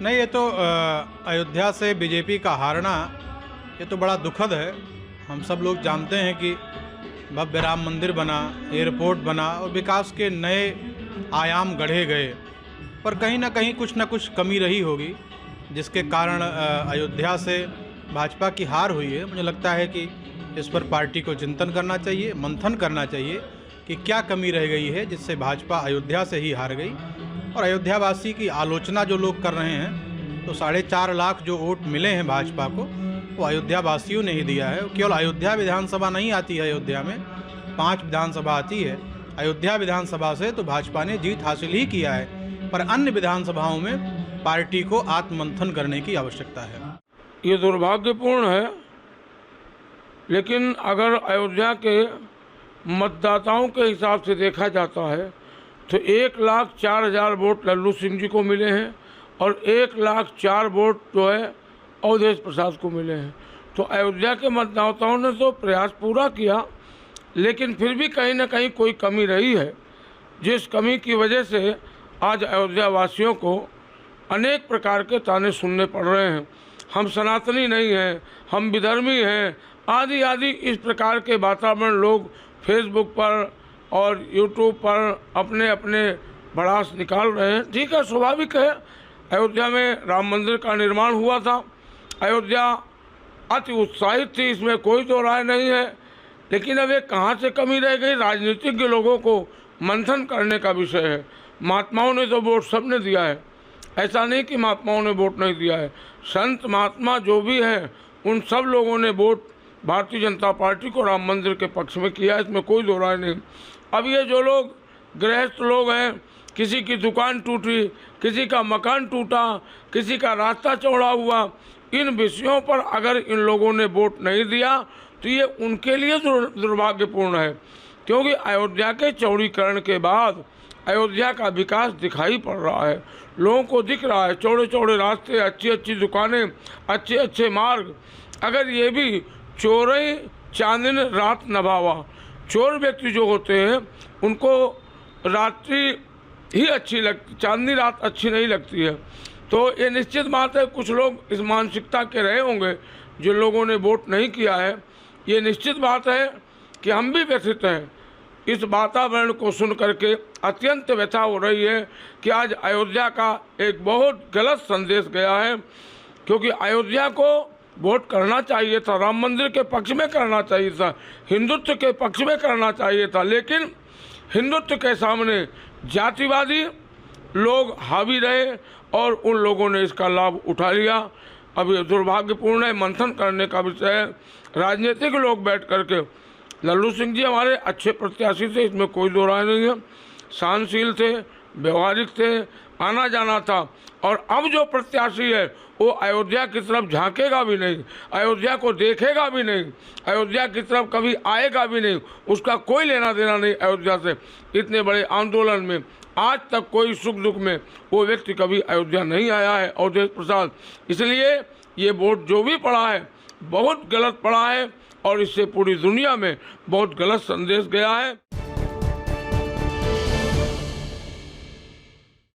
नहीं, ये तो अयोध्या से बीजेपी का हारना ये तो बड़ा दुखद है। हम सब लोग जानते हैं कि भव्य राम मंदिर बना, एयरपोर्ट बना और विकास के नए आयाम गढ़े गए, पर कहीं ना कहीं कुछ ना कुछ कमी रही होगी जिसके कारण अयोध्या से भाजपा की हार हुई है। मुझे लगता है कि इस पर पार्टी को चिंतन करना चाहिए, मंथन करना चाहिए कि क्या कमी रह गई है जिससे भाजपा अयोध्या से ही हार गई। और अयोध्यावासी की आलोचना जो लोग कर रहे हैं, तो 4.5 लाख जो वोट मिले हैं भाजपा को, वो अयोध्या वासियों ने ही दिया है। केवल अयोध्या विधानसभा नहीं आती है, अयोध्या में 5 विधानसभा आती है। अयोध्या विधानसभा से तो भाजपा ने जीत हासिल ही किया है, पर अन्य विधानसभाओं में पार्टी को आत्ममंथन करने की आवश्यकता है। ये दुर्भाग्यपूर्ण है, लेकिन अगर अयोध्या के मतदाताओं के हिसाब से देखा जाता है तो 1,04,000 वोट लल्लू सिंह जी को मिले हैं और 1,04,000 वोट जो है अवधेश प्रसाद को मिले हैं। तो अयोध्या के मतदाताओं ने तो प्रयास पूरा किया, लेकिन फिर भी कहीं ना कहीं कोई कमी रही है, जिस कमी की वजह से आज अयोध्या वासियों को अनेक प्रकार के ताने सुनने पड़ रहे हैं। हम सनातनी नहीं हैं, हम विधर्मी हैं, आदि आदि इस प्रकार के वातावरण लोग फेसबुक पर और यूट्यूब पर अपने अपने भड़ास निकाल रहे हैं। ठीक है, स्वाभाविक है। अयोध्या में राम मंदिर का निर्माण हुआ था, अयोध्या अति उत्साहित थी, इसमें कोई दो राय नहीं है। लेकिन अब ये कहाँ से कमी रह गई, राजनीतिज्ञ लोगों को मंथन करने का विषय है। महात्माओं ने तो वोट सबने दिया है, ऐसा नहीं कि महात्माओं ने वोट नहीं दिया है। संत महात्मा जो भी हैं उन सब लोगों ने वोट भारतीय जनता पार्टी को राम मंदिर के पक्ष में किया, इसमें कोई दो राय नहीं। अब ये जो लोग गृहस्थ लोग हैं, किसी की दुकान टूटी, किसी का मकान टूटा, किसी का रास्ता चौड़ा हुआ, इन विषयों पर अगर इन लोगों ने वोट नहीं दिया तो ये उनके लिए दुर्भाग्यपूर्ण है। क्योंकि अयोध्या के चौड़ीकरण के बाद अयोध्या का विकास दिखाई पड़ रहा है, लोगों को दिख रहा है, चौड़े चौड़े रास्ते, अच्छी अच्छी दुकानें, अच्छे अच्छे मार्ग। अगर ये भी चोरई चांदनी रात नभावा, चोर व्यक्ति जो होते हैं उनको रात्रि ही अच्छी लगती, चांदनी रात अच्छी नहीं लगती है। तो ये निश्चित बात है, कुछ लोग इस मानसिकता के रहे होंगे जिन लोगों ने वोट नहीं किया है। ये निश्चित बात है कि हम भी व्यथित हैं। इस वातावरण को सुन करके अत्यंत व्यथा हो रही है कि आज अयोध्या का एक बहुत गलत संदेश गया है। क्योंकि अयोध्या को वोट करना चाहिए था, राम मंदिर के पक्ष में करना चाहिए था, हिंदुत्व के पक्ष में करना चाहिए था, लेकिन हिंदुत्व के सामने जातिवादी लोग हावी रहे और उन लोगों ने इसका लाभ उठा लिया। अब ये दुर्भाग्यपूर्ण है, मंथन करने का विषय है। राजनीतिक लोग बैठ करके, लल्लू सिंह जी हमारे अच्छे प्रत्याशी थे, इसमें कोई दो राय नहीं है, सहनशील थे, व्यवहारिक थे, आना जाना था। और अब जो प्रत्याशी है वो अयोध्या की तरफ झांकेगा भी नहीं, अयोध्या को देखेगा भी नहीं, अयोध्या की तरफ कभी आएगा भी नहीं, उसका कोई लेना देना नहीं अयोध्या से। इतने बड़े आंदोलन में आज तक कोई सुख दुख में वो व्यक्ति कभी अयोध्या नहीं आया है, अवधेश प्रसाद। इसलिए ये वोट जो भी पड़ा है बहुत गलत पड़ा है और इससे पूरी दुनिया में बहुत गलत संदेश गया है।